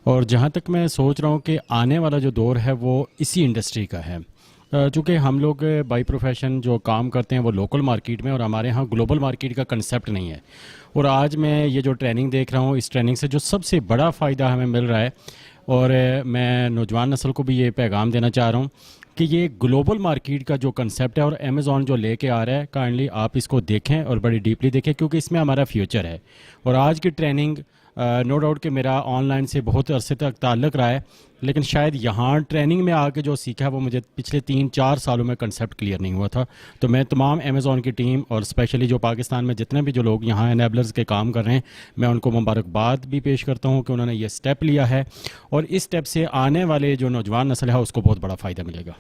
اور جہاں تک میں سوچ رہا ہوں کہ آنے والا جو دور ہے وہ اسی انڈسٹری کا ہے، چونکہ ہم لوگ بائی پروفیشن جو کام کرتے ہیں وہ لوکل مارکیٹ میں، اور ہمارے ہاں گلوبل مارکیٹ کا کنسیپٹ نہیں ہے۔ اور آج میں یہ جو ٹریننگ دیکھ رہا ہوں، اس ٹریننگ سے جو سب سے بڑا فائدہ ہمیں مل رہا ہے، اور میں نوجوان نسل کو بھی یہ پیغام دینا چاہ رہا ہوں کہ یہ گلوبل مارکیٹ کا جو کنسیپٹ ہے اور امیزون جو لے کے آ رہا ہے، کائنڈلی آپ اس کو دیکھیں اور بڑی ڈیپلی دیکھیں، کیونکہ اس میں ہمارا فیوچر ہے۔ اور آج کی ٹریننگ نو ڈاؤٹ کہ میرا آن لائن سے بہت عرصے تک تعلق رہا ہے، لیکن شاید یہاں ٹریننگ میں آ کے جو سیکھا وہ مجھے پچھلے 3-4 سالوں میں کنسیپٹ کلیئر نہیں ہوا تھا۔ تو میں تمام امیزون کی ٹیم اور اسپیشلی جو پاکستان میں جتنے بھی جو لوگ یہاں انیبلرز کے کام کر رہے ہیں، میں ان کو مبارکباد بھی پیش کرتا ہوں کہ انہوں نے یہ سٹیپ لیا ہے، اور اس سٹیپ سے آنے والے جو نوجوان نسل ہے اس کو بہت بڑا فائدہ ملے گا۔